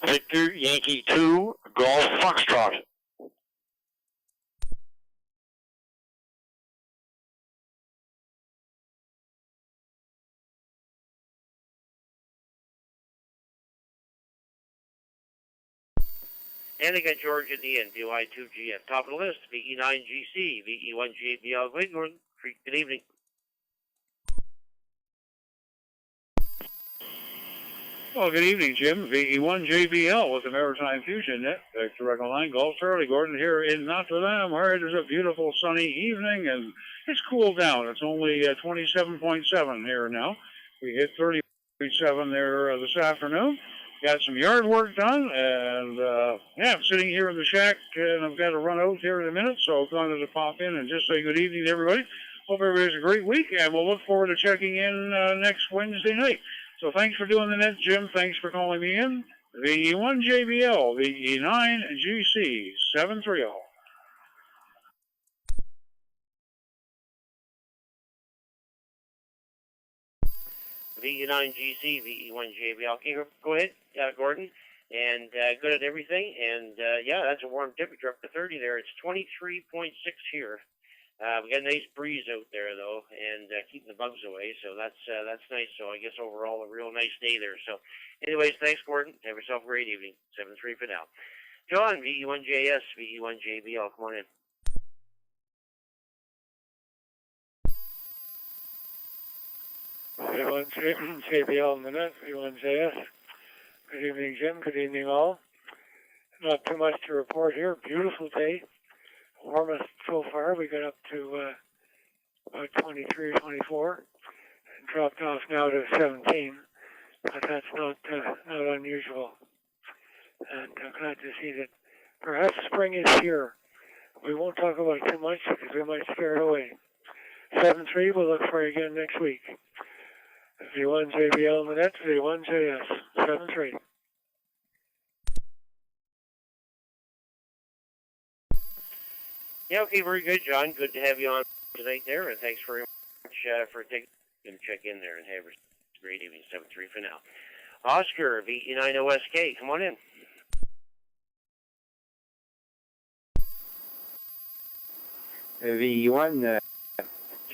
Victor Yankee 2, Golf Foxtrot. And they got George at the end, VY2GF. Top of the list, VE9GC, VE1JBL. Good evening. Well, good evening, Jim. VE1JBL with the Maritime Fusion Net. Victor Echo 9, Golf Charlie Gordon here in Notre Dame, where it is a beautiful sunny evening, and it's cooled down. It's only 27.7 here now. We hit 37 there this afternoon. Got some yard work done, and yeah, I'm sitting here in the shack, and I've got to run out here in a minute, so I wanted to pop in and just say good evening to everybody. Hope everybody has a great week, and we'll look forward to checking in next Wednesday night. So thanks for doing the net, Jim. Thanks for calling me in. VE1JBL, VE9GC 730. VE9GC, VE1JBL. Okay, go ahead, Gordon. And good at everything. And yeah, that's a warm temperature up to 30 there. It's 23.6 here. We got a nice breeze out there though, and keeping the bugs away. So that's nice. So I guess overall a real nice day there. So, anyways, thanks, Gordon. Have yourself a great evening. 7-3 for now. John, VE1JS, VE1JBL. Come on in. VE1JBL in the net, VE1JS. Good evening, Jim. Good evening, all. Not too much to report here. Beautiful day. Warmest so far. We got up to about 23 or 24. And dropped off now to 17. But that's not unusual. And I'm glad to see that perhaps spring is here. We won't talk about it too much because we might scare it away. 7-3, we'll look for you again next week. VE1JBL in the net, VE1JS, 7-3. Yeah, okay, very good, John. Good to have you on tonight there, and thanks very much for taking to check in there and have a great evening. 7-3 for now. Oscar, VE9OSK, come on in. VE1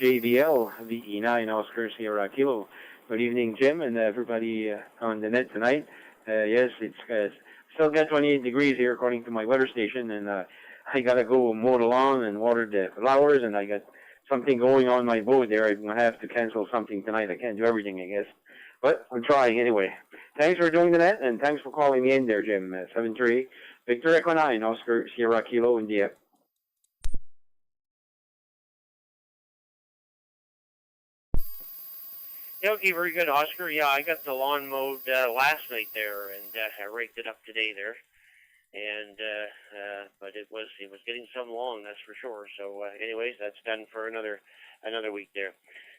JBL, VE9 Oscar Sierra Kilo. Good evening, Jim, and everybody on the net tonight. Yes, it's still got 28 degrees here according to my weather station, and I gotta go mow the lawn and water the flowers, and I got something going on my boat there. I'm gonna have to cancel something tonight. I can't do everything, I guess, but I'm trying anyway. Thanks for doing the net, and thanks for calling me in there, Jim. 7-3, Victor Echo 9, Oscar Sierra Kilo, India. Yeah, okay, very good, Oscar. Yeah, I got the lawn mowed last night there, and I raked it up today there. And but it was getting some long, that's for sure. So anyways, that's done for another week there.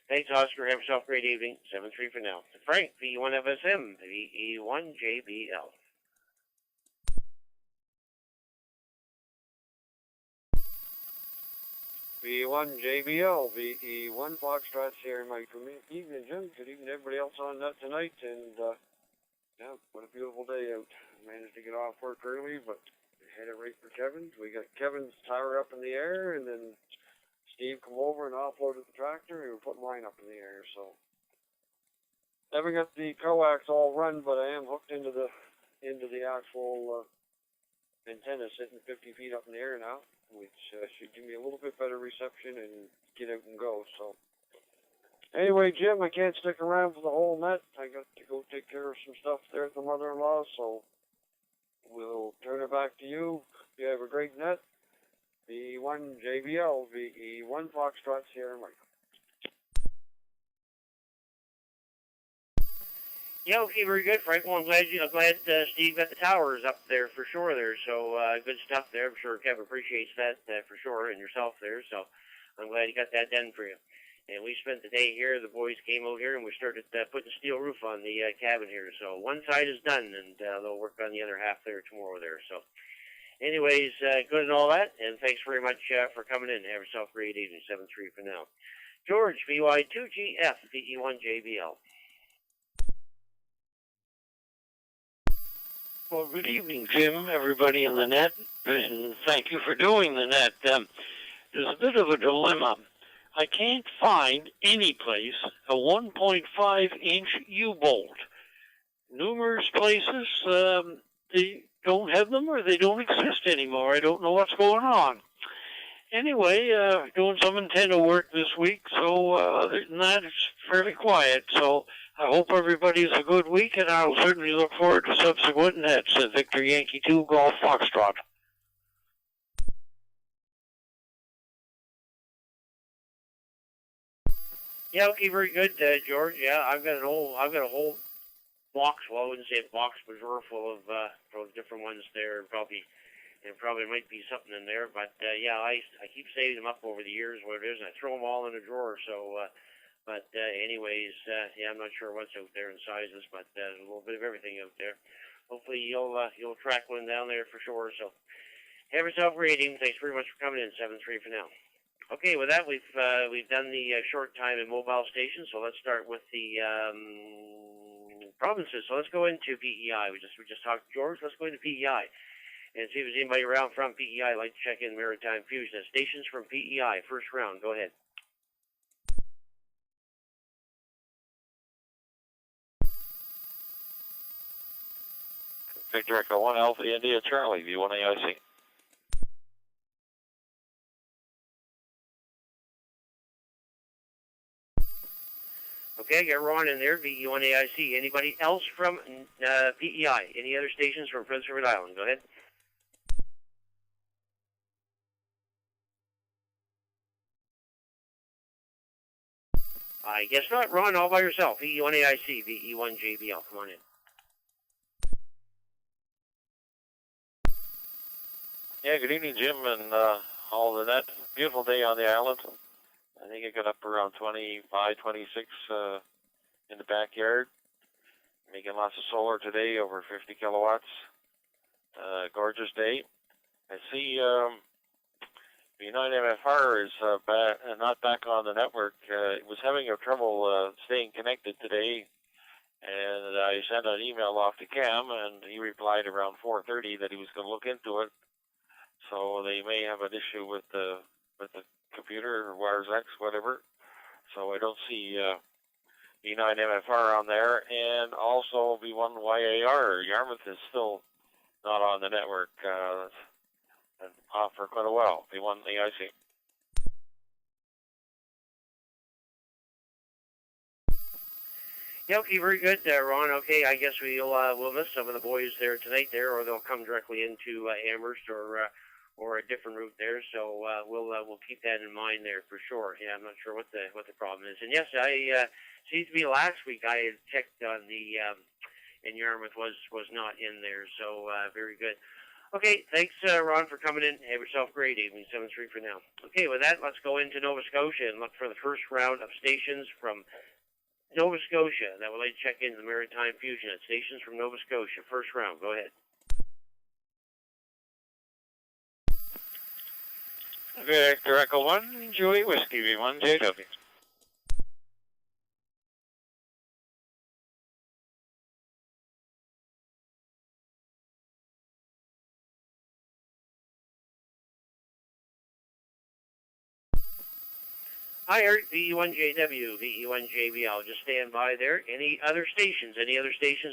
Thanks, Oscar. Have yourself a great evening. 7-3 for now. Frank, VE1FSM, VE1JBL. VE1JBL, VE1 Foxtrot here in my evening, Jim. Good evening, everybody else on that tonight. And yeah, what a beautiful day out. Managed to get off work early, but headed right for Kevin's. We got Kevin's tire up in the air, and then Steve come over and offloaded the tractor, and we put mine up in the air. So haven't got the coax all run, but I am hooked into the actual antenna sitting 50 feet up in the air now, which should give me a little bit better reception and get out and go. So anyway, Jim, I can't stick around for the whole net. I got to go take care of some stuff there at the mother-in-law, so we'll turn it back to you. You have a great net. VE1JBL, VE1 Foxtrot Sierra Mike. Yeah, okay, very good, Frank. Well, I'm glad Steve got the towers up there for sure there. So good stuff there. I'm sure Kevin appreciates that for sure, and yourself there. So I'm glad you got that done for you. And we spent the day here. The boys came out here, and we started putting a steel roof on the cabin here. So one side is done, and they'll work on the other half there tomorrow there. So anyways, good and all that. And thanks very much for coming in. Have yourself a great evening. 7-3 for now. George, VY2GF, VE1JBL. Well, good evening, Jim, everybody in the net, and thank you for doing the net. There's a bit of a dilemma. I can't find any place a 1.5-inch U-bolt. Numerous places, they don't have them or they don't exist anymore. I don't know what's going on. Anyway, doing some antenna work this week, so other than that, it's fairly quiet. So I hope everybody's a good week, and I'll certainly look forward to subsequent nets at Victor Yankee 2 Golf Foxtrot. Yeah, okay, very good, George. Yeah, I've got a whole box. Well, I wouldn't say a box, but drawer full of different ones there. Probably might be something in there, but yeah, I keep saving them up over the years, what it is, and I throw them all in a drawer. So, anyways, yeah, I'm not sure what's out there in sizes, but there's a little bit of everything out there. Hopefully, you'll track one down there for sure. So, have yourself a great evening. Thanks very much for coming in. 7-3 for now. Okay, with that, we've done the short time and mobile stations. So let's start with the provinces. So let's go into PEI. We just talked to George. Let's go into PEI. And see if there's anybody around from PEI. I'd like to check in Maritime Fusion. Stations from PEI, first round. Go ahead. Victor Echo 1 Alpha India Charlie, V1 AIC. Okay, I got Ron in there, VE1 AIC. Anybody else from PEI? Any other stations from Prince Edward Island? Go ahead. I guess not. Ron, all by yourself. VE1 AIC, VE1 JBL. Come on in. Yeah, good evening, Jim, and all the net. Beautiful day on the island. I think it got up around 25, 26 in the backyard. Making lots of solar today, over 50 kilowatts. Gorgeous day. I see B9MFR is not back on the network. It was having a trouble staying connected today, and I sent an email off to Cam, and he replied around 4:30 that he was going to look into it. So they may have an issue with the computer or Wires X, whatever. So I don't see B9MFR on there, and also B1YAR. Yarmouth is still not on the network. And off for quite a while. B1 AIC. Yeah, okay, very good, Ron. Okay, I guess we'll miss some of the boys there tonight or they'll come directly into Amherst or a different route there. So we'll keep that in mind there for sure. Yeah, I'm not sure what the problem is. And yes, I seems to be last week I had checked on the and Yarmouth was not in there. So very good. Okay, thanks, Ron, for coming in. Have yourself a great evening. 7-3 for now. Okay, with that, let's go into Nova Scotia and look for the first round of stations from Nova Scotia. That will let you check into the Maritime Fusion at stations from Nova Scotia. First round. Go ahead. Victor Echo 1, Julie Whiskey, V1 JW. Hi, Eric, VE1JW, VE1JBL. Just stand by there. Any other stations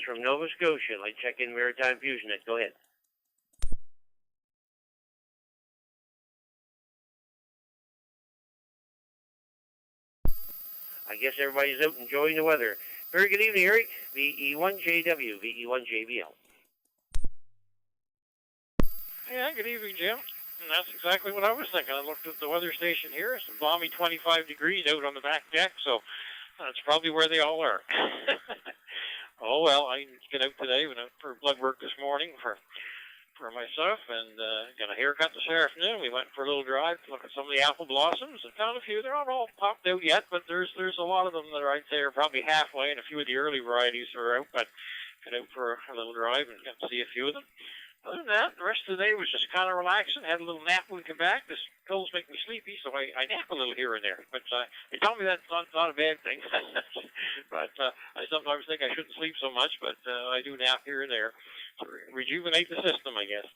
from Nova Scotia? Like check in Maritime Fusion Net. Go ahead. I guess everybody's out enjoying the weather. Very good evening, Eric. VE1JW, VE1JBL. Yeah, good evening, Jim. And that's exactly what I was thinking. I looked at the weather station here. It's a balmy 25 degrees out on the back deck, so that's probably where they all are. Oh, well, I get out today. Went out for blood work this morning for myself, and got a haircut this afternoon. We went for a little drive to look at some of the apple blossoms and found a few. They're not all popped out yet, but there's a lot of them that I'd say are probably halfway, and a few of the early varieties are out, but got out for a little drive and got to see a few of them. Other than that, the rest of the day was just kind of relaxing. Had a little nap when we came back. This pills make me sleepy, so I nap a little here and there. But they tell me that's not a bad thing. But I sometimes think I shouldn't sleep so much, but I do nap here and there to rejuvenate the system, I guess.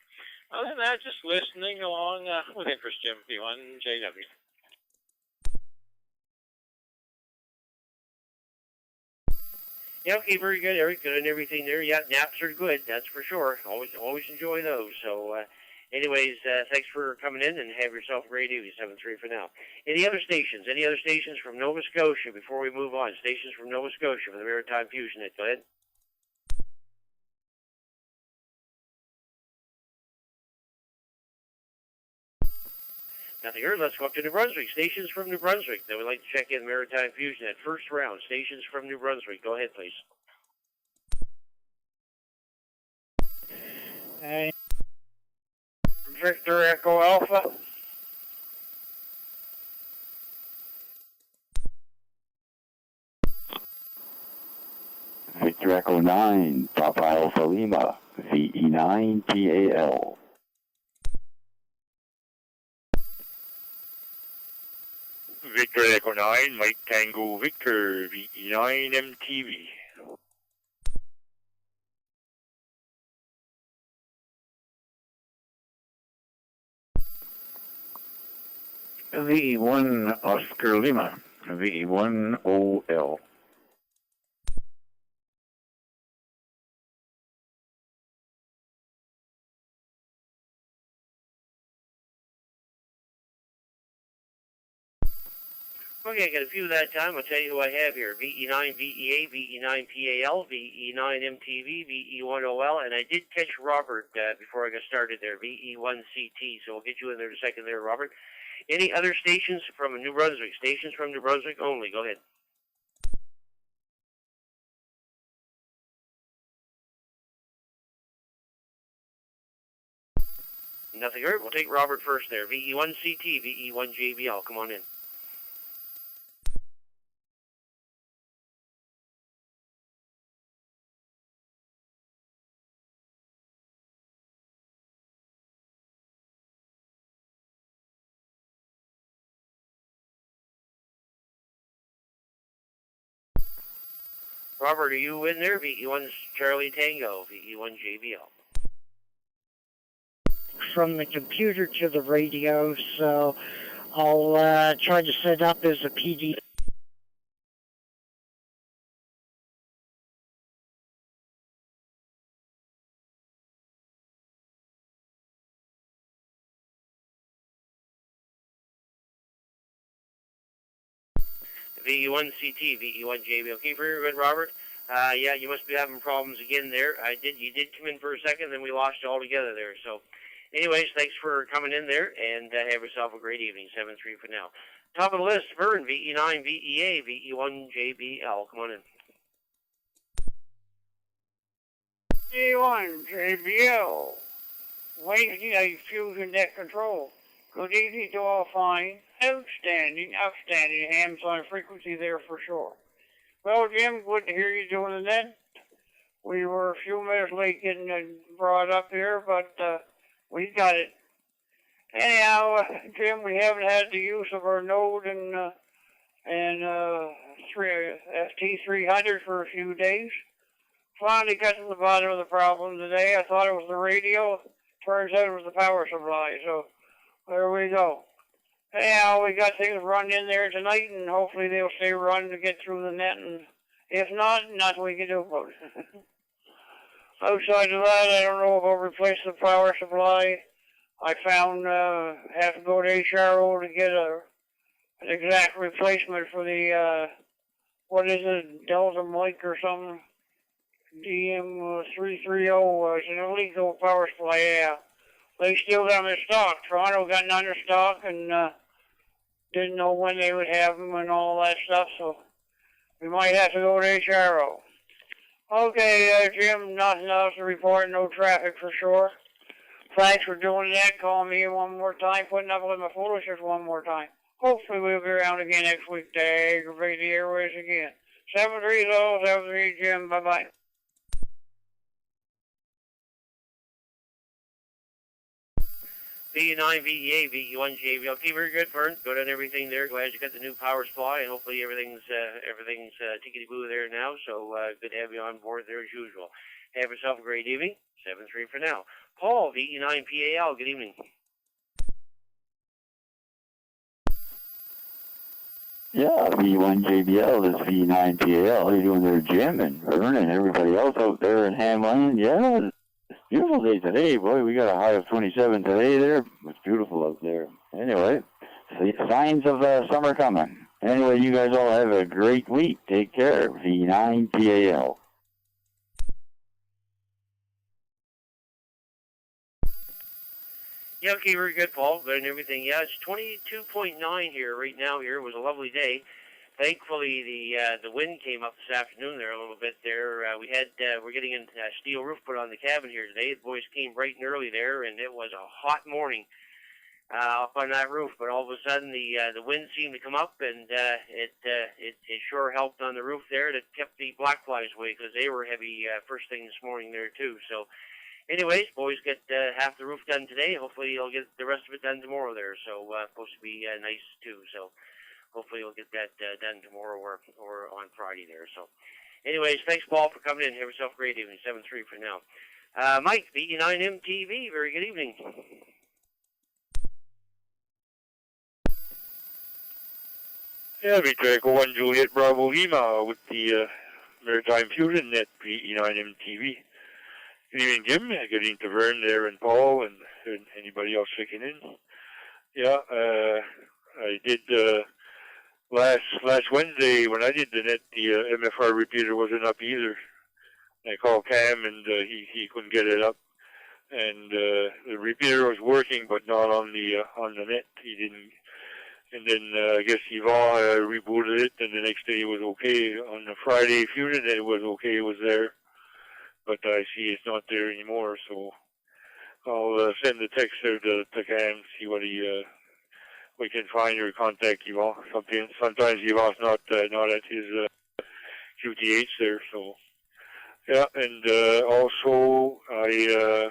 Other than that, just listening along with interest, Jim, V1JW. Yeah, okay, very good, Eric. Good and everything there. Yeah, naps are good, that's for sure. Always enjoy those. So, anyways, thanks for coming in and have yourself a great evening. 7-3 for now. Any other stations? Any other stations from Nova Scotia before we move on? Stations from Nova Scotia for the Maritime Fusion Net. Go ahead. Nothing heard. Let's go up to New Brunswick. Stations from New Brunswick that would like to check in Maritime Fusion Net. First round. Stations from New Brunswick. Go ahead, please. Victor Echo Alpha. Victor Echo 9, Papa Alpha Lima, VE9 PAL. Victor Echo 9, Mike Tango Victor, VE9 MTV. VE1 Oscar Lima, VE1 OL. Okay, I got a few that time. I'll tell you who I have here. VE9 VEA, VE9 PAL, VE9 MTV, VE1 OL, and I did catch Robert before I got started there, VE1 CT, so we'll get you in there in a second there, Robert. Any other stations from New Brunswick? Stations from New Brunswick only. Go ahead. Nothing heard. We'll take Robert first there. VE1 CT, VE1 JBL. Come on in. Robert, are you in there? VE1 Charlie Tango, VE1 JBL. From the computer to the radio, so I'll try to set up as a PD. VE1 CT, VE1 JBL. Okay, very good, Robert. Yeah, you must be having problems again there. You did come in for a second, then we lost you altogether there. So, anyways, thanks for coming in there, and have yourself a great evening. 7-3 for now. Top of the list, Vern, VE9 VEA, VE1 JBL. Come on in. VE1 JBL. Maritime Fusion Net Control. Good evening to all fine. Outstanding hams on frequency there for sure. Well, Jim, good to hear you doing the net. We were a few minutes late getting it brought up here, but we got it. Anyhow, Jim, we haven't had the use of our node and FT300 for a few days. Finally got to the bottom of the problem today. I thought it was the radio. Turns out it was the power supply. So there we go. Anyhow, we got things run in there tonight, and hopefully they'll stay run to get through the net. And if not, nothing we can do about it. Outside of that, I don't know if I'll replace the power supply. I found have to go to HRO to get an exact replacement for the what is it, Delta Mike or something. DM330 is an illegal power supply. Yeah, they still got them in stock. Toronto got none in stock, and didn't know when they would have them and all that stuff. So we might have to go to HRO. Okay, Jim, nothing else to report. No traffic for sure. Thanks for doing that. Calling me one more time, putting up with my foolishness one more time. Hopefully we'll be around again next week to aggravate the airways again. 730, Jim. Bye-bye. VE9, VEA, VE1, JBL. Okay, very good, Vern. Good on everything there. Glad you got the new power supply, and hopefully everything's tickety-boo there now. So good to have you on board there as usual. Have yourself a great evening. 7-3 for now. Paul, VE9 PAL. Good evening. Yeah, V1 JBL, this V9 PAL. How you doing there, Jim and Vern and everybody else out there in Hamline? Yeah, it's a beautiful day today. Boy, we got a high of 27 today there. It's beautiful out there. Anyway, signs of summer coming. Anyway, you guys all have a great week. Take care. V9 PAL. Yeah, okay, very good, Paul. Good and everything. Yeah, it's 22.9 here right now. Here it was a lovely day. Thankfully, the wind came up this afternoon there a little bit. There, we're getting a steel roof put on the cabin here today. The boys came bright and early there, and it was a hot morning up on that roof. But all of a sudden, the wind seemed to come up, and it sure helped on the roof there. It kept the black flies away because they were heavy first thing this morning there too. So. Anyways, boys get half the roof done today. Hopefully you'll get the rest of it done tomorrow there. So supposed to be nice too. So hopefully you'll get that done tomorrow or on Friday there. So anyways, thanks Paul for coming in. Have yourself a great evening. 7-3 for now. Mike, VE9MTV, very good evening. Yeah, Victor Echo 1 Juliet Bravo Lima with the Maritime Fusion Net VE9MTV. Good evening, Jim. Good evening to Vern there and Paul and anybody else checking in. Yeah, I did last Wednesday when I did the net, the MFR repeater wasn't up either. I called Cam and he couldn't get it up, and the repeater was working but not on the net. He didn't. And then I guess Yvonne rebooted it, and the next day it was okay. On the Friday Fusion Net it was okay. It was there. But I see it's not there anymore, so I'll send the text there to Cam, see what we can find or contact Yvonne. Sometimes Yvonne's not at his QTH there, so yeah. And also I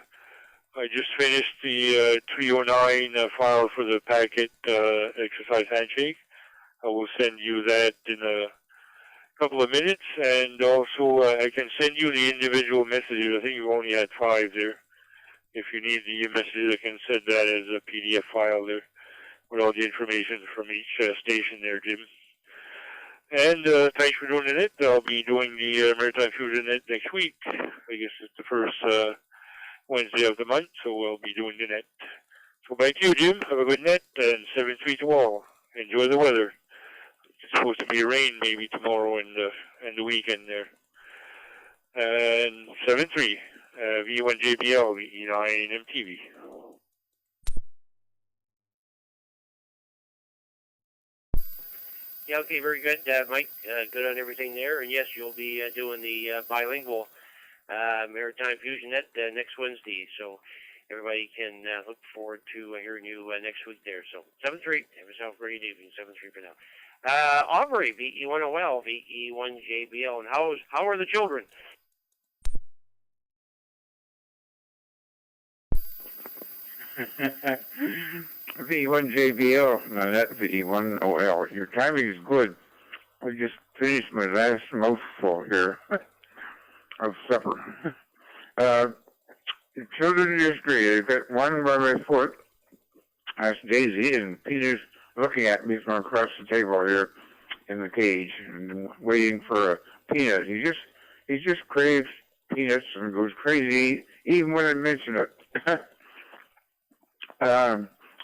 just finished the 309 file for the packet exercise handshake. I will send you that in a couple of minutes, and also I can send you the individual messages. I think you only had 5 there. If you need the messages, I can send that as a PDF file there with all the information from each station there, Jim. And thanks for doing it. I'll be doing the Maritime Fusion Net next week. I guess it's the first Wednesday of the month, so we'll be doing the net. So back to you, Jim. Have a good net, and 7-3 to all. Enjoy the weather. It's supposed to be rain maybe tomorrow and the weekend there. And 7-3, V1 JBL, VE9MTV. Yeah, okay, very good, Mike. Good on everything there. And yes, you'll be doing the bilingual Maritime Fusion Net next Wednesday. So everybody can look forward to hearing you next week there. So 7-3. Have yourself a great evening. 7-3 for now. Aubrey, VE1OL, VE1 JBL. And how are the children? V1 JBL, no, not V1OL. Your timing is good. I just finished my last mouthful here of supper. The children are just great. I've got one by my foot. That's Daisy, and Peter's looking at me from across the table here in the cage and waiting for a peanut. He just craves peanuts and goes crazy even when I mention it.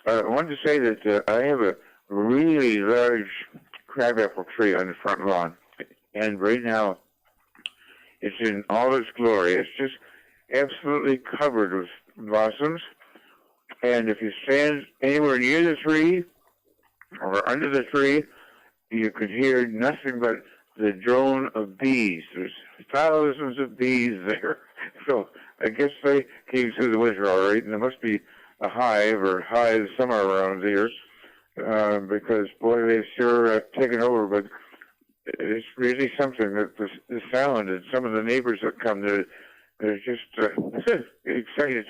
I wanted to say that I have a really large crabapple tree on the front lawn, and right now it's in all its glory. It's just absolutely covered with blossoms, and if you stand anywhere near the tree or under the tree, you could hear nothing but the drone of bees. There's thousands of bees there. So I guess they came through the winter all right, and there must be a hive or hives somewhere around here, because, boy, they've sure taken over. But it's really something that the sound, and some of the neighbors that come, they're just excited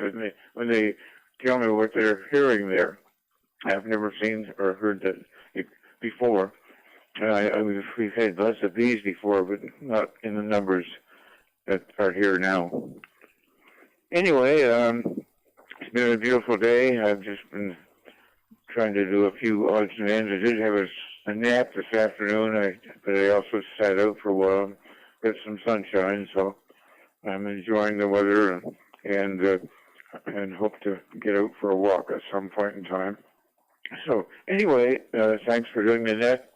when they tell me what they're hearing there. I've never seen or heard that before. We've had lots of bees before, but not in the numbers that are here now. Anyway, it's been a beautiful day. I've just been trying to do a few odds and ends. I did have a nap this afternoon, but I also sat out for a while, got some sunshine, so I'm enjoying the weather and hope to get out for a walk at some point in time. So anyway, thanks for doing the net,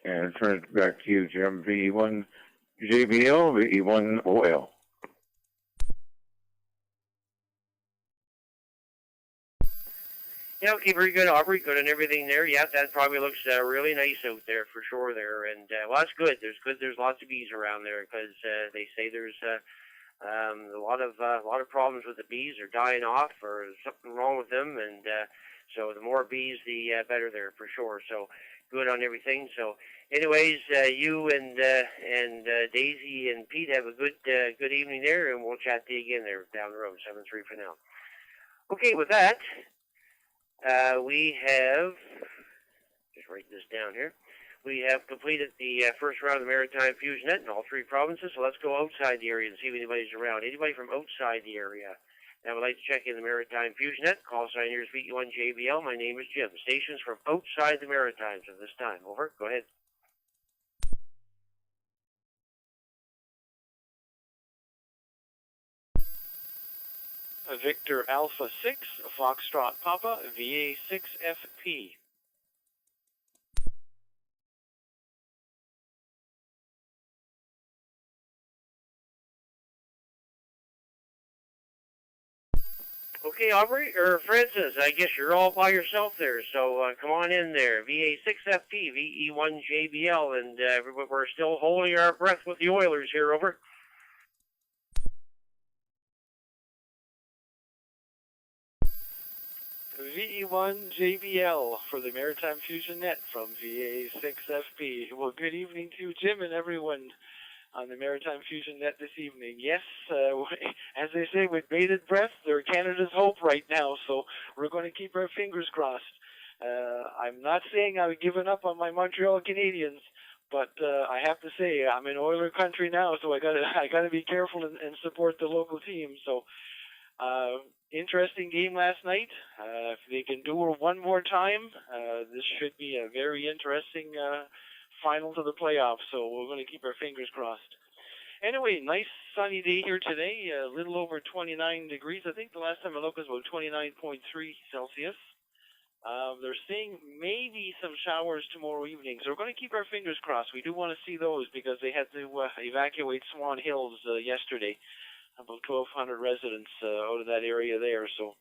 and turn it back to you, Jim. VE1 JBL, VE1 OL. Yeah, okay, very good, Aubrey. Good and everything there. Yeah, that probably looks really nice out there for sure there. And well, that's good. There's lots of bees around there because they say there's a lot of problems with the bees. They're dying off or something wrong with them, and so the more bees, the better there for sure. So good on everything. So, anyways, you and Daisy and Pete have a good evening there, and we'll chat to you again there down the road. 7-3 for now. Okay, with that. We have, just write this down here, we have completed the first round of the Maritime Fusion Net in all 3 provinces, so let's go outside the area and see if anybody's around. Anybody from outside the area that would like to check in the Maritime Fusion Net, call sign here is VE1 JBL. My name is Jim. Stations from outside the Maritimes at this time. Over. Go ahead. Victor Alpha 6, Foxtrot Papa, VA6FP. Okay, Aubrey, or Francis, I guess you're all by yourself there, so come on in there. VA6FP, VE1 JBL, and we're still holding our breath with the Oilers here, over. VE1 JBL for the Maritime Fusion Net from VA6FP. Well, good evening to you, Jim, and everyone on the Maritime Fusion Net this evening. Yes, as they say, with bated breath, they're Canada's hope right now, so we're going to keep our fingers crossed. I'm not saying I've given up on my Montreal Canadiens, but I have to say I'm in Oiler country now, so I gotta be careful and support the local team. So. Interesting game last night. If they can do it one more time, this should be a very interesting final to the playoffs, so we're going to keep our fingers crossed. Anyway, nice sunny day here today, a little over 29 degrees. I think the last time I looked was about 29.3 Celsius. They're saying maybe some showers tomorrow evening, so we're going to keep our fingers crossed. We do want to see those because they had to evacuate Swan Hills yesterday. About 1,200 residents out of that area there, so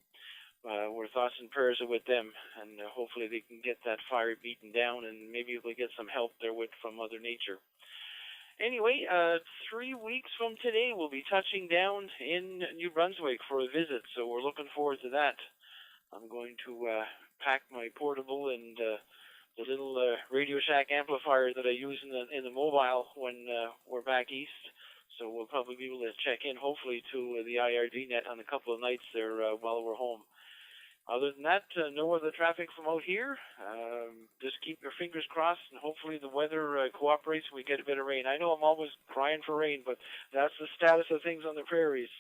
we're thoughts and prayers are with them, and hopefully they can get that fire beaten down, and maybe we'll get some help there from Mother Nature. Anyway, 3 weeks from today, we'll be touching down in New Brunswick for a visit, so we're looking forward to that. I'm going to pack my portable and the little Radio Shack amplifier that I use in the mobile when we're back east. So we'll probably be able to check in, hopefully, to the IRD net on a couple of nights there while we're home. Other than that, no other traffic from out here. Just keep your fingers crossed, and hopefully the weather cooperates and we get a bit of rain. I know I'm always crying for rain, but that's the status of things on the prairies.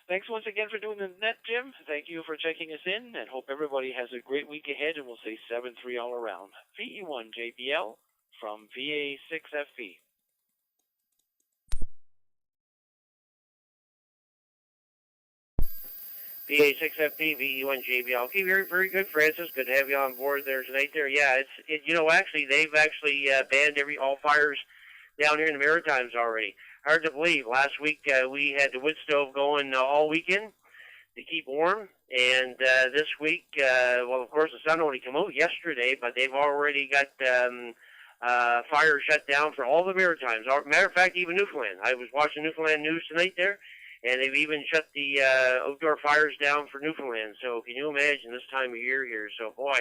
Thanks once again for doing the net, Jim. Thank you for checking us in, and hope everybody has a great week ahead, and we'll say 7-3 all around. VE1 JBL from VA6FP. VA6FP, VE1 JBL. Okay, very, very good, Francis. Good to have you on board there tonight. There, yeah, actually, they've actually banned all fires down here in the Maritimes already. Hard to believe. Last week we had the wood stove going all weekend to keep warm, and this week, well, of course, the sun only came out yesterday, but they've already got fires shut down for all the Maritimes. Matter of fact, even Newfoundland. I was watching Newfoundland news tonight there, and they've even shut the outdoor fires down for Newfoundland. So can you imagine this time of year here? So boy,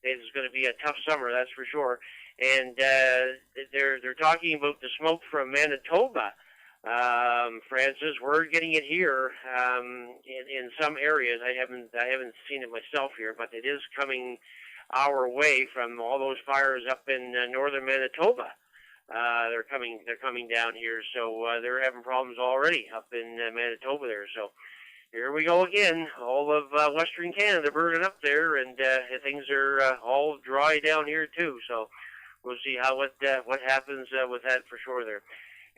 it's going to be a tough summer, that's for sure. And they're talking about the smoke from Manitoba Francis, we're getting it here in some areas. I haven't seen it myself here, but it is coming our way from all those fires up in northern Manitoba. They're coming down here, so they're having problems already up in Manitoba there. So here we go again. All of Western Canada burning up there, and things are all dry down here too. So we'll see what happens with that for sure there.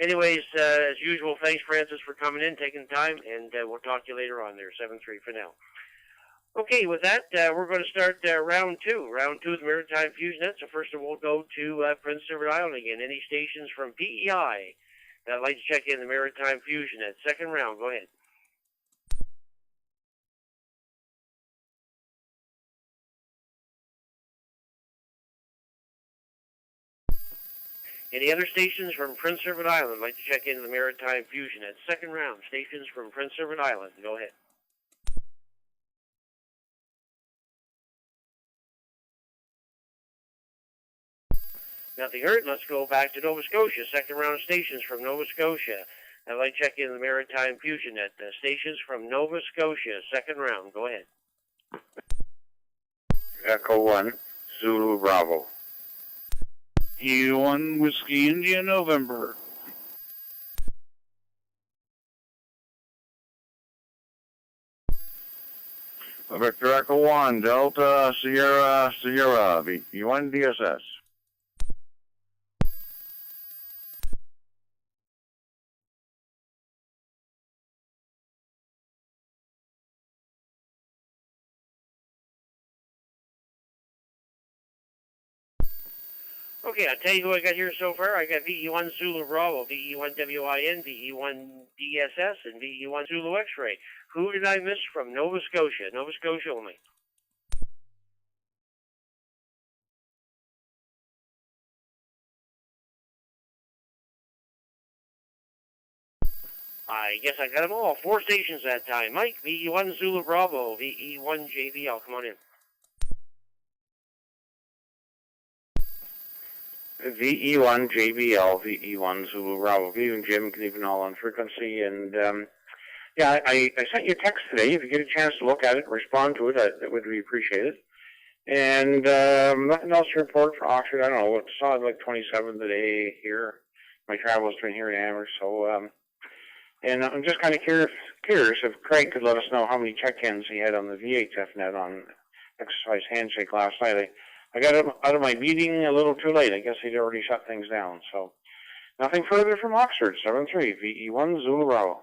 Anyways, as usual, thanks, Francis, for coming in, taking the time, and we'll talk to you later on there, 7-3 for now. Okay, with that, we're going to start round two of the Maritime Fusion Net. So first of all, we'll go to Prince Edward Island again. Any stations from PEI that'd like to check in the Maritime Fusion Net? Second round, go ahead. Any other stations from Prince Edward Island like to check into the Maritime Fusion Net? Second round, stations from Prince Edward Island. Go ahead. Nothing heard. Let's go back to Nova Scotia. Second round of stations from Nova Scotia. I'd like to check into the Maritime Fusion Net. Stations from Nova Scotia. Second round. Go ahead. Echo 1, Zulu Bravo. E1 Whiskey India November. Victor Echo 1, Delta Sierra E1 DSS. Okay, I'll tell you who I got here so far. I got VE1 Zulu Bravo, VE1 WIN, VE1 DSS, and VE1 Zulu X-Ray. Who did I miss from Nova Scotia? Nova Scotia only. I guess I got them all. 4 stations that time. Mike, VE1 Zulu Bravo, VE1 JVL. Come on in. VE1 JBL, VE1 Zulu Bravo. Good evening, Jim. Good evening, all on frequency. And yeah, I sent you a text today. If you get a chance to look at it, respond to it, that would be appreciated. And nothing else to report for Oxford. I don't know. I saw it like 27 today here. My travels between here and Amherst. So, and I'm just kind of curious if Craig could let us know how many check-ins he had on the VHF net on Exercise Handshake last night. I got out of my meeting a little too late. I guess he'd already shut things down. So, nothing further from Oxford, 7-3, VE1 Zulu Bravo.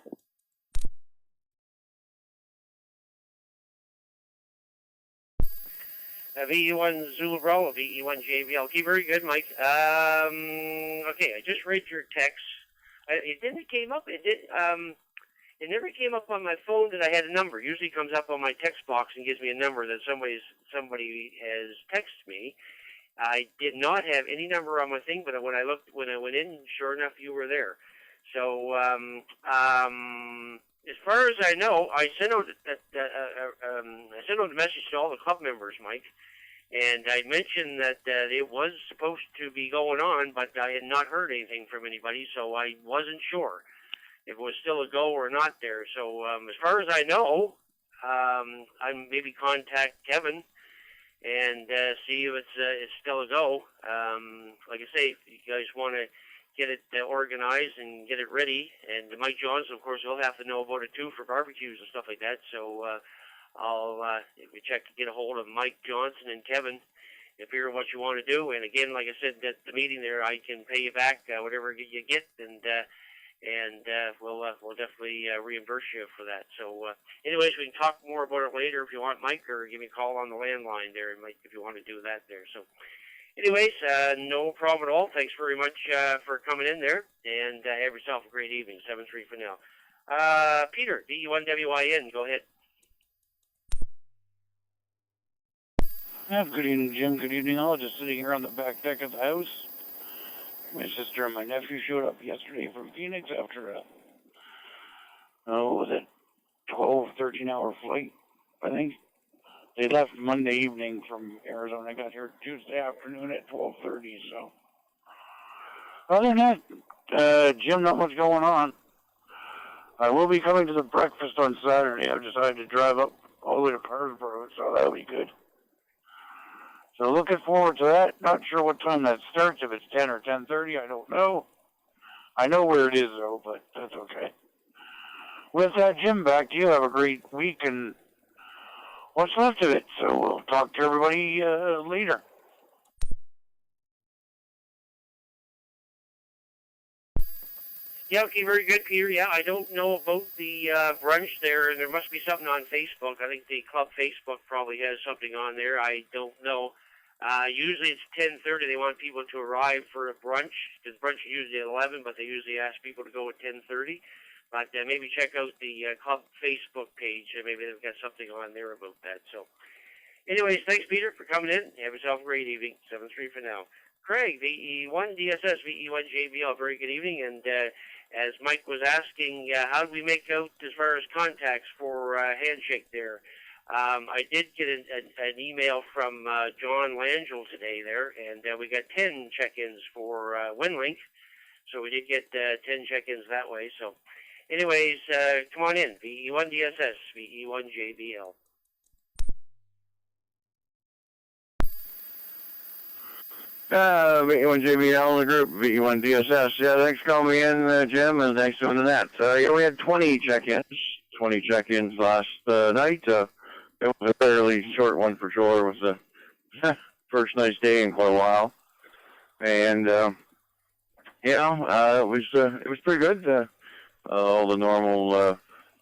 VE1 Zulu Bravo, VE1 JVL. Okay, very good, Mike. Okay, I just read your text. It didn't came up. It never came up on my phone that I had a number. Usually it comes up on my text box and gives me a number that somebody has texted me. I did not have any number on my thing, but when I went in, sure enough, you were there. So as far as I know, I sent out a message to all the club members, Mike, and I mentioned that it was supposed to be going on, but I had not heard anything from anybody, so I wasn't sure if it was still a go or not there. So as far as I know, I maybe contact Kevin and see if it's still a go. Like I say, if you guys want to get it organized and get it ready, and Mike Johnson, of course, he'll have to know about it too for barbecues and stuff like that. So I'll if we get a hold of Mike Johnson and Kevin, figure what you want to do. And again, like I said, at the meeting there, I can pay you back whatever you get, and we'll definitely reimburse you for that. So anyways, we can talk more about it later if you want, Mike, or give me a call on the landline there, Mike, if you want to do that there. So anyways, no problem at all. Thanks very much for coming in there, and have yourself a great evening. 7-3 for now. Peter, DU1WIN, go ahead. Good evening, Jim. Good evening, all. Just sitting here on the back deck of the house. My sister and my nephew showed up yesterday from Phoenix after a 12, 13-hour flight, I think. They left Monday evening from Arizona. I got here Tuesday afternoon at 12:30. So, other than that, Jim, not much going on. I will be coming to the breakfast on Saturday. I've decided to drive up all the way to Peterborough, so that'll be good. So looking forward to that. Not sure what time that starts, if it's 10 or 10:30, I don't know. I know where it is, though, but that's okay. With that, Jim, back to you. Have a great week and what's left of it. So we'll talk to everybody later. Yeah, okay, very good, Peter. Yeah, I don't know about the brunch there, and there must be something on Facebook. I think the club Facebook probably has something on there. I don't know. Usually it's 10:30. They want people to arrive for a brunch, because brunch is usually at 11, but they usually ask people to go at 10:30. But maybe check out the club Facebook page. Maybe they've got something on there about that. So, anyways, thanks, Peter, for coming in. Have yourself a great evening. 7-3 for now. Craig, VE1 DSS, VE1 JBL, very good evening. And as Mike was asking, how did we make out as far as contacts for Handshake there? I did get an email from John Langell today there, and we got 10 check-ins for WinLink. So we did get 10 check-ins that way. So, anyways, come on in, VE1 DSS, VE1 JBL. VE1 JBL in the group, VE1 DSS. Yeah, thanks for calling me in, Jim, and thanks for doing that. Yeah, we had 20 check-ins. 20 check-ins last night. It was a fairly short one for sure. It was the first nice day in quite a while. And, it was pretty good. All the normal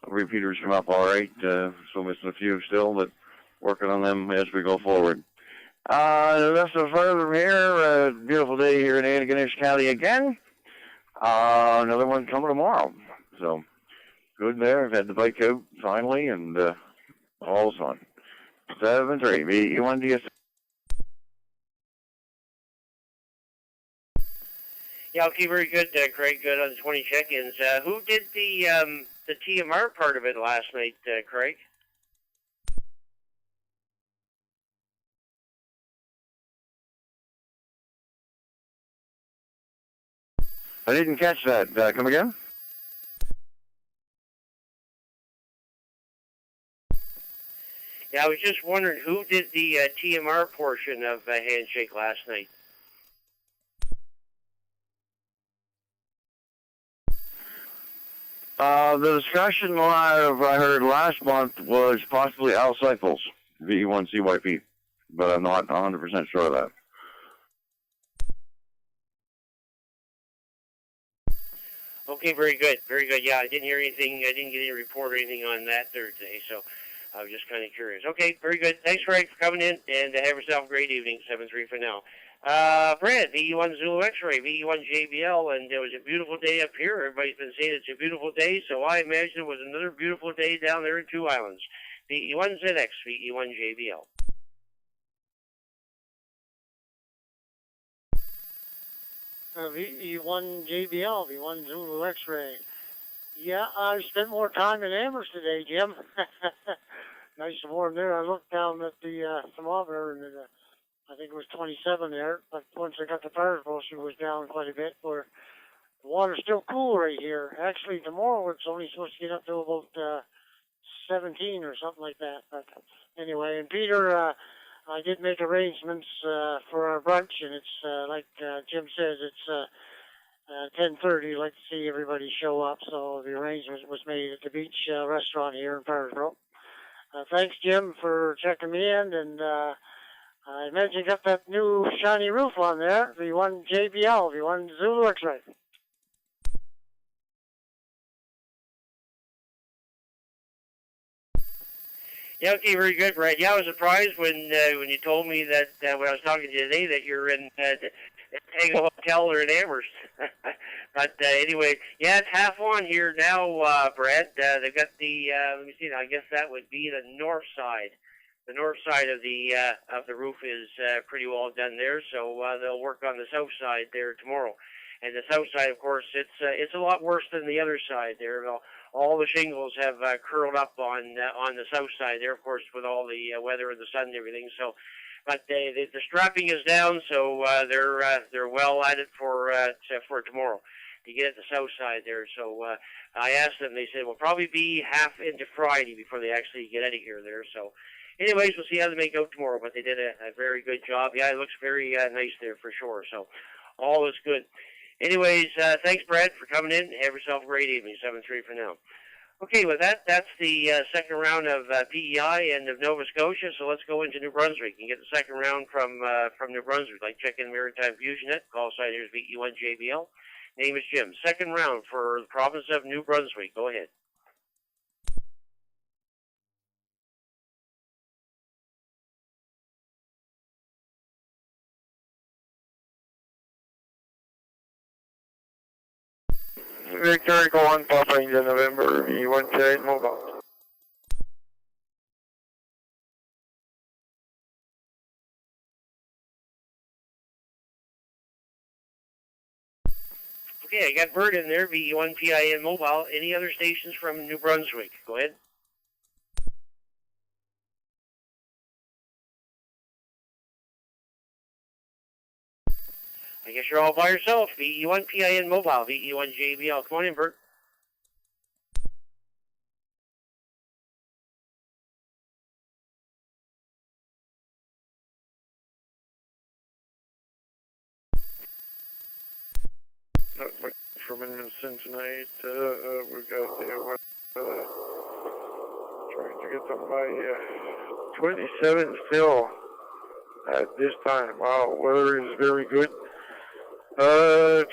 repeaters come up all right. Still missing a few still, but working on them as we go forward. The rest of the further from here, beautiful day here in Antigonish County again. Another one coming tomorrow. So, good there. I've had the bike out finally, and all's fun. 7-3, VE1 DSS. Yeah, okay, very good, Craig. Good on the 20 check-ins. Who did the TMR part of it last night, Craig? I didn't catch that. Come again? Yeah, I was just wondering who did the TMR portion of Handshake last night. The discussion live I heard last month was possibly Al Cycles, VE1 CYP, but I'm not 100% sure of that. Okay, very good, very good. Yeah, I didn't hear anything. I didn't get any report or anything on that Thursday, so I was just kind of curious. Okay, very good. Thanks, Craig, for coming in, and have yourself a great evening. 7-3 for now. Brad, VE1 Zulu X-Ray, VE1 JBL, and it was a beautiful day up here. Everybody's been saying it's a beautiful day, so I imagine it was another beautiful day down there in Two Islands. VE1 ZX, VE1 JBL. VE1 JBL, V1 Zulu X-Ray. Yeah, I spent more time in Amherst today, Jim. Nice and warm there. I looked down at the thermometer, and I think it was 27 there. But once I got to Peterborough, it was down quite a bit. Where the water's still cool right here. Actually, tomorrow it's only supposed to get up to about 17 or something like that. But anyway, and Peter, I did make arrangements for our brunch, and it's like Jim says, it's 10:30. I'd like to see everybody show up, so the arrangement was made at the beach restaurant here in Peterborough. Thanks, Jim, for checking me in, and I imagine you got that new shiny roof on there, V1 JBL, V1 Zulu X-Ray. Yeah, okay, very good, Brad. Yeah, I was surprised when you told me that when I was talking to you today that you're in Tango Hotel or in Amherst. But anyway, yeah, it's half on here now, Brad. They've got the let me see. I guess that would be the north side. The north side of the roof is pretty well done there, so they'll work on the south side there tomorrow. And the south side, of course, it's a lot worse than the other side there. All the shingles have curled up on the south side there, of course, with all the weather and the sun and everything. So But the strapping is down, so they're well at it for tomorrow to get at the south side there. So I asked them. They said we'll probably be half into Friday before they actually get out of here there. So, anyways, we'll see how they make out tomorrow. But they did a very good job. Yeah, it looks very nice there for sure. So, all is good. Anyways, thanks, Brad, for coming in. Have yourself a great evening. 7-3 for now. Okay, with that, that's the second round of PEI and of Nova Scotia. So let's go into New Brunswick and get the second round from New Brunswick. Like check in Maritime Fusion Net. Call sign here is VE1JBL. Name is Jim. Second round for the province of New Brunswick. Go ahead. Victor, go on, Papa India November, V1J, mobile. Okay, I got Bert in there, VE1PIN mobile. Any other stations from New Brunswick? Go ahead. I guess you're all by yourself. VE1PIN mobile, VE1JBL. Come on in, Bert. Not much from Edmonton tonight. We got trying to get them by 27 still at this time. Wow, weather is very good.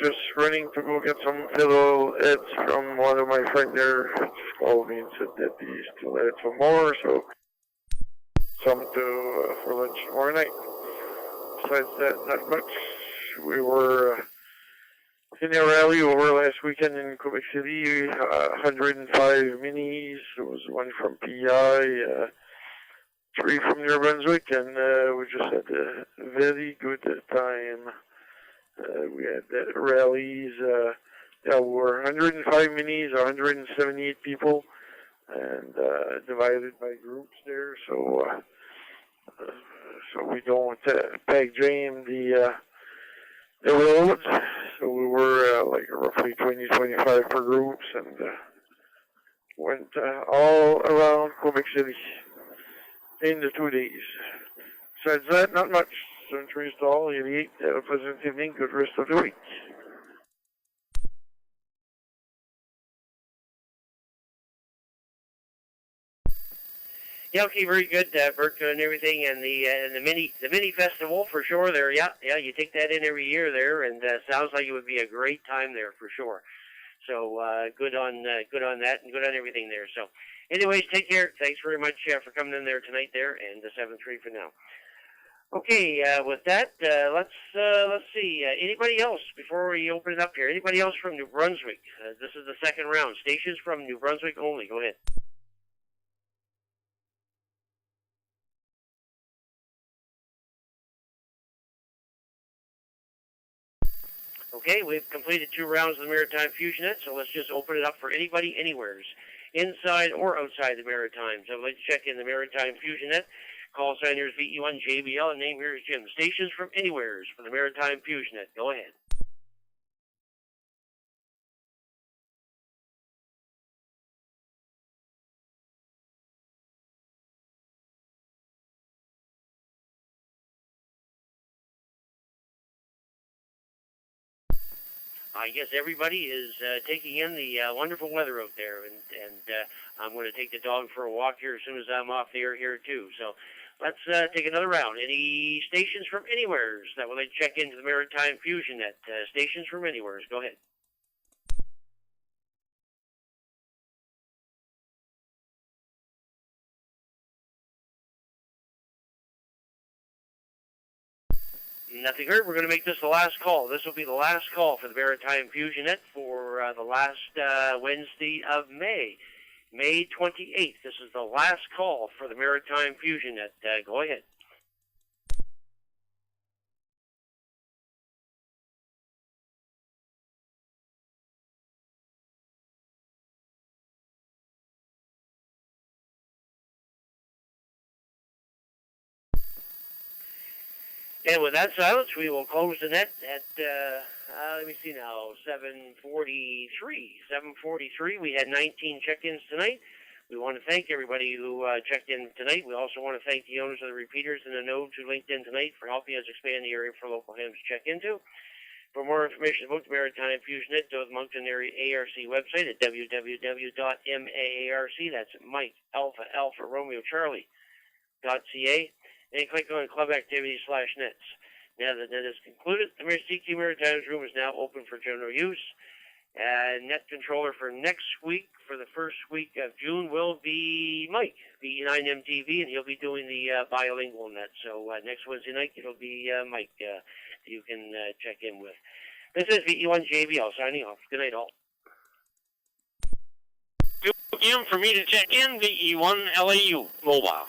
Just running to go get some fiddle heads from one of my friends there. Just called me and said that he still had some more, so some to for lunch tomorrow night. Besides that, not much. We were in a rally over last weekend in Quebec City, 105 minis. There was one from PI, 3 from New Brunswick, and we just had a very good time. We had rallies. We were 105 minis, 178 people, and divided by groups there. So we don't peg jam the roads. So we were like roughly 20-25 per groups, and went all around Quebec City in the 2 days. Besides that, not much. Centuries tall, 88. Have a pleasant evening. Good rest of the week. Yeah, okay, very good, Bert, and everything, and the mini festival for sure. There, yeah, you take that in every year there, and sounds like it would be a great time there for sure. So good on that, and good on everything there. So, anyways, take care. Thanks very much for coming in there tonight there, and 7-3 for now. Okay, with that, let's see. Anybody else before we open it up here? Anybody else from New Brunswick? This is the second round. Stations from New Brunswick only. Go ahead. Okay, we've completed 2 rounds of the Maritime Fusion Net, so let's just open it up for anybody, anywheres, inside or outside the Maritimes. So let's check in the Maritime Fusion Net. Call sign here is VE1JBL, and name here is Jim. Stations from anywheres for the Maritime Fusion Net. Go ahead. I guess everybody is taking in the wonderful weather out there, and I'm going to take the dog for a walk here as soon as I'm off the air here too. So let's take another round. Any stations from anywheres that will check into the Maritime Fusion Net? Stations from anywheres. Go ahead. Nothing heard. We're going to make this the last call. This will be the last call for the Maritime Fusion Net for the last Wednesday of May. May 28th. This is the last call for the Maritime Fusion Net. Go ahead. And with that silence, we will close the net at, let me see now, 7:43. 7:43. We had 19 check-ins tonight. We want to thank everybody who checked in tonight. We also want to thank the owners of the repeaters and the nodes who linked in tonight for helping us expand the area for local hams to check into. For more information about the Maritime Fusion Net, go to the Moncton Area ARC website at www.maarc, that's Mike Alpha Alpha Romeo Charlie.ca, and click on Club Activities/Nets. Now that net is concluded, the CQ Maritime Room is now open for general use. Net controller for next week, for the first week of June, will be Mike, VE9MTV, and he'll be doing the bilingual net. So next Wednesday night, it'll be Mike you can check in with. This is VE1JBL signing off. Good night, all. Again, for me to check in, VE1LAU mobile.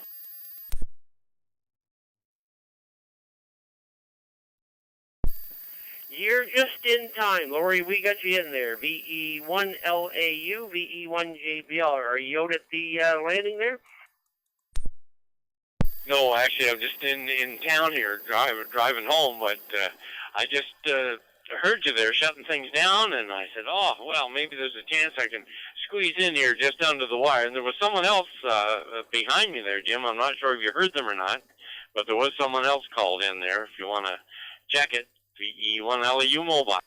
You're just in time, Lori. We got you in there. VE1LAU, VE1JBL. Are you out at the landing there? No, actually, I'm just in town here, driving home, but I just heard you there shutting things down, and I said, oh, well, maybe there's a chance I can squeeze in here just under the wire. And there was someone else behind me there, Jim. I'm not sure if you heard them or not, but there was someone else called in there if you want to check it. VE1LAU mobile.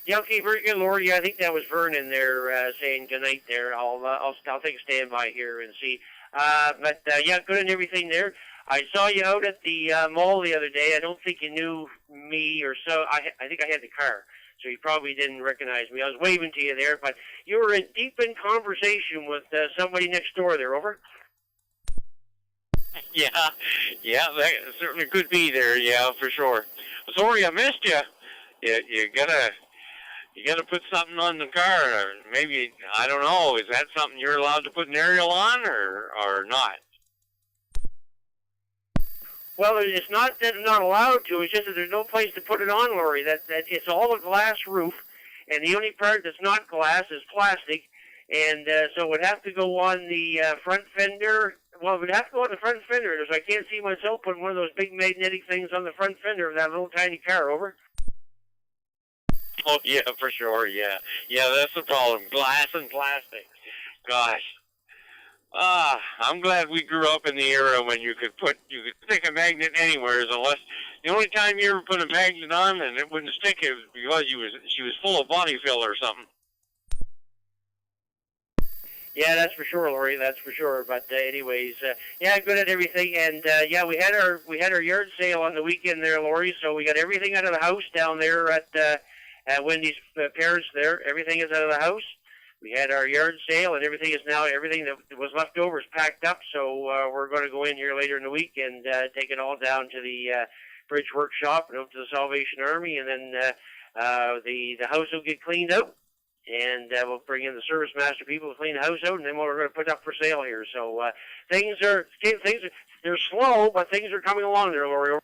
Yeah, okay, very good, Lori. Yeah, I think that was Vernon there saying goodnight there. I'll take a standby here and see. But yeah, good and everything there. I saw you out at the mall the other day. I don't think you knew me or so. I think I had the car, so you probably didn't recognize me. I was waving to you there, but you were deep in conversation with somebody next door there, over? Yeah, that certainly could be there. Yeah, for sure. Sorry, I missed you. You gotta put something on the car. Or maybe, I don't know. Is that something you're allowed to put an aerial on, or not? Well, it's not that I'm not allowed to. It's just that there's no place to put it on, Lori. That it's all a glass roof, and the only part that's not glass is plastic, and so it would have to go on the front fender. Well, it would have to go on the front fender, so I can't see myself putting one of those big magnetic things on the front fender of that little tiny car, over. Oh, yeah, for sure, yeah. Yeah, that's the problem. Glass and plastic. Gosh. I'm glad we grew up in the era when you could stick a magnet anywhere, unless the only time you ever put a magnet on and it wouldn't stick it was because she was full of body filler or something. Yeah, that's for sure, Lori. That's for sure. But anyways, yeah, good at everything. And yeah, we had our yard sale on the weekend there, Lori. So we got everything out of the house down there at Wendy's parents there. Everything is out of the house. We had our yard sale, and everything that was left over is packed up. So we're going to go in here later in the week and take it all down to the bridge workshop and up to the Salvation Army, and then the house will get cleaned out. And we'll bring in the service master people to clean the house out, and then we're going to put up for sale here. So they're slow, but things are coming along there, Lori.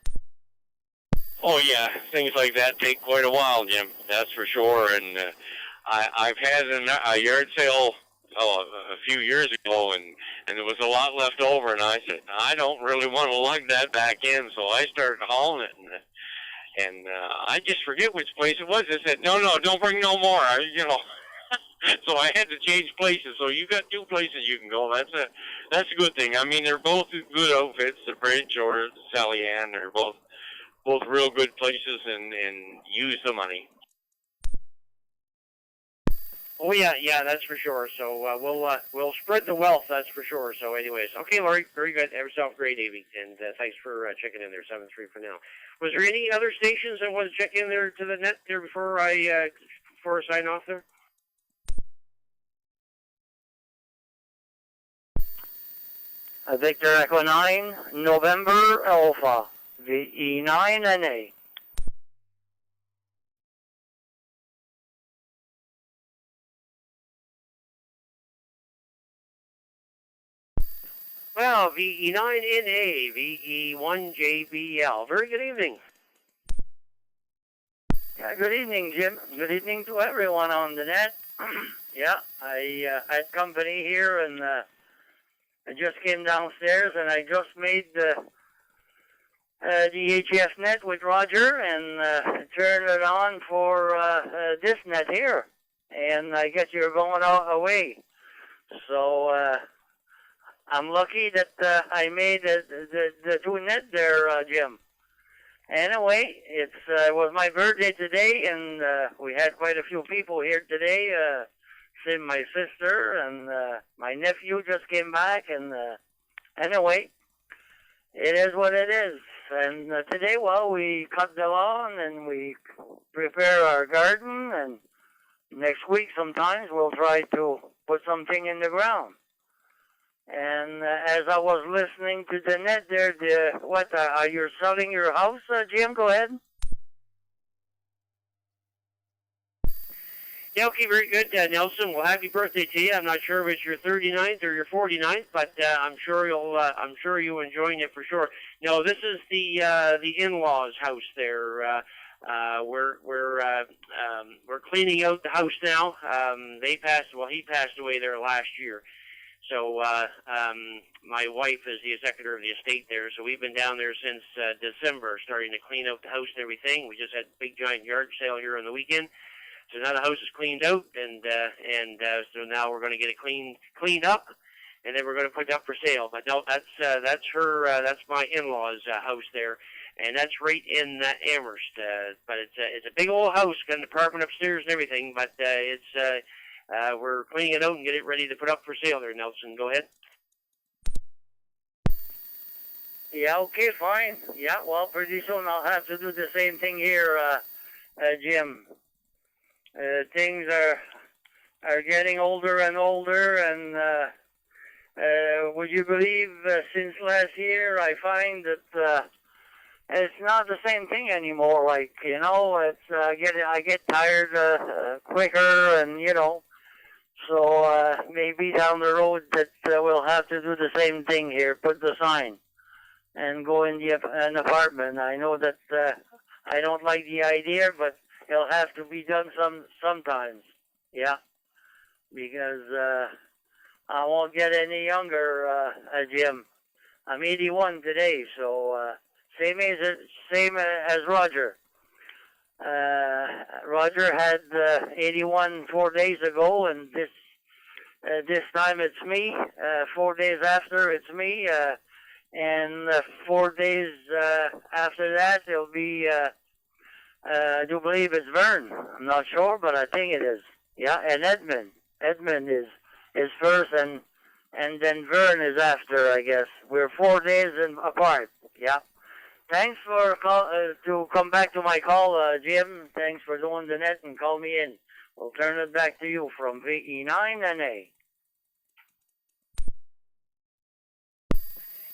Oh yeah, things like that take quite a while, Jim. That's for sure. And I've had a yard sale a few years ago, and there was a lot left over, and I said I don't really want to lug that back in, so I started hauling it. And I just forget which place it was. I said, no, don't bring no more. So I had to change places. So you got two places you can go. That's a good thing. I mean, they're both good outfits. The Bridge or the Sally Ann, they're both real good places, and use the money. Oh yeah, that's for sure. So we'll spread the wealth, that's for sure. So anyways, okay, Lori, very good. Have yourself a great evening, and thanks for checking in there. 7-3 for now. Was there any other stations I want to check in there to the net there before I sign off there? Victor Echo 9, November Alpha, VE9NA. Well, VE9NA, VE1JBL. Very good evening. Yeah, good evening, Jim. Good evening to everyone on the net. Yeah, I had company here, and I just came downstairs and I just made the HF net with Roger and turned it on for this net here. And I guess you're going away. So I'm lucky that I made the two net there, Jim. Anyway, it was my birthday today, and we had quite a few people here today. My sister and my nephew just came back, and anyway, it is what it is. And today, well, we cut the lawn and we prepare our garden, and next week sometimes we'll try to put something in the ground. And as I was listening to the net there, are you selling your house, Jim? Go ahead. Yeah, okay, very good, Nelson. Well, happy birthday to you. I'm not sure if it's your 39th or your 49th, but I'm sure you'll enjoying it for sure. No, this is the in-laws' house there. We're cleaning out the house now. He passed away there last year. So my wife is the executor of the estate there, so we've been down there since December, starting to clean out the house and everything. We just had a big giant yard sale here on the weekend, so now the house is cleaned out, and so now we're going to get it cleaned up, and then we're going to put it up for sale. But no, that's my in-laws' house there, and that's right in Amherst. But it's a big old house, got an apartment upstairs and everything, but we're cleaning it out and get it ready to put up for sale there, Nelson. Go ahead. Yeah, okay, fine. Yeah, well, pretty soon I'll have to do the same thing here, Jim. Things are getting older and older, and would you believe since last year I find that it's not the same thing anymore. Like, you know, it's I get tired quicker, and you know. So maybe down the road that we'll have to do the same thing here, put the sign, and go in an apartment. I know that I don't like the idea, but it'll have to be done sometimes. Yeah, because I won't get any younger, Jim. I'm 81 today, so same as Roger. Roger had 81 4 days ago, and this time it's me. 4 days after, it's me, and 4 days after that, it'll be. I do believe it's Vern. I'm not sure, but I think it is. Yeah, and Edmund. Edmund is first, and then Vern is after. I guess we're 4 days apart. Yeah. Thanks for to come back to my call, Jim. Thanks for doing the net and call me in. We'll turn it back to you from VE9NA.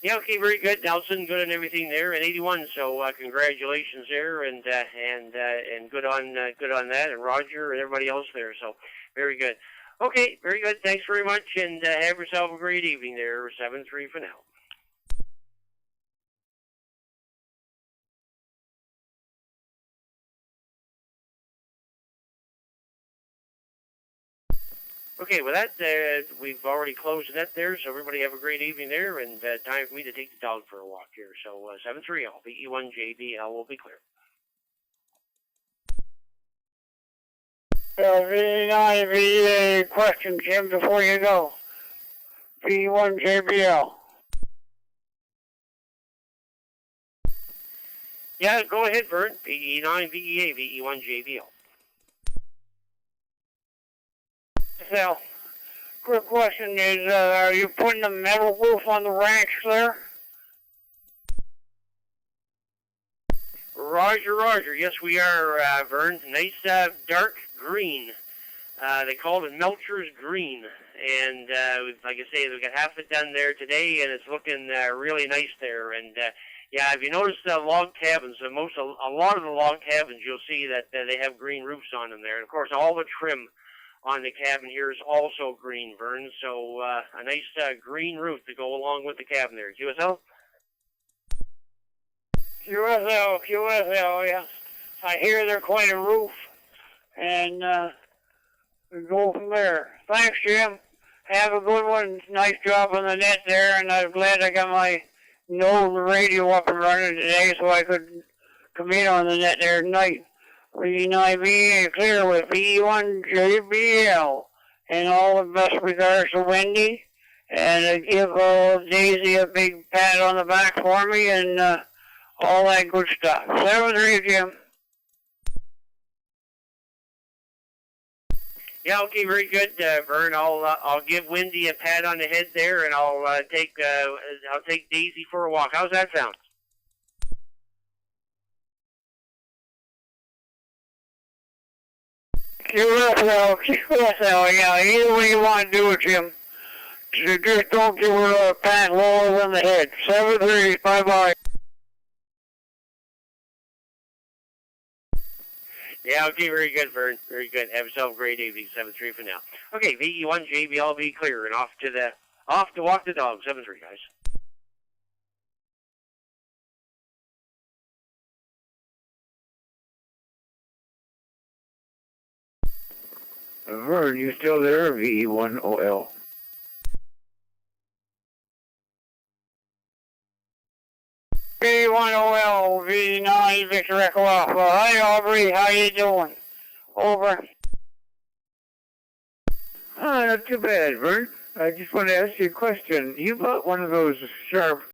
Yeah, okay, very good, Nelson. Good on everything there, and 81. So congratulations there, and good on that, and Roger and everybody else there. So very good. Okay, very good. Thanks very much, and have yourself a great evening there. 7-3 for now. Okay, with that, we've already closed the net there, so everybody have a great evening there, and time for me to take the dog for a walk here. So 7-3, I'll be E1JBL will be clear. V9 VA question, Jim, before you go. V1JBL. Yeah, go ahead, Vern. VE9 VEA VE1JBL. So, quick question is, are you putting a metal roof on the ranch there? Roger. Yes, we are, Vern. Nice dark green. They call it Melcher's Green. And like I say, we got half it done there today, and it's looking really nice there. And yeah, if you notice log cabins, a lot of the log cabins, you'll see that they have green roofs on them there. And of course, all the trim on the cabin here is also green, Vern. So a nice green roof to go along with the cabin there. QSL? QSL, yeah. I hear they're quite a roof, and we go from there. Thanks, Jim. Have a good one. Nice job on the net there, and I'm glad I got my nose radio up and running today so I could come in on the net there tonight. V9B clear with V1JBL. And all the best regards to Wendy. And give Daisy a big pat on the back for me and all that good stuff. 7-3, Jim. Yeah, okay, very good, Vern. I'll give Wendy a pat on the head there, and I'll take Daisy for a walk. How's that sound? QSL, yeah, either way you want to do it, Jim. Just don't give her a pat lower than the head. 7-3, bye-bye. Yeah, okay, very good, Vern. Very good. Have yourself a great evening. 7-3 for now. Okay, VE1 JBL be clear and off to walk the dog. 7-3, guys. Vern, you still there? VE1OL. V1OL, V9, Victor Echo Alpha. Hi, Aubrey. How you doing? Over. Not too bad, Vern. I just want to ask you a question. You bought one of those sharp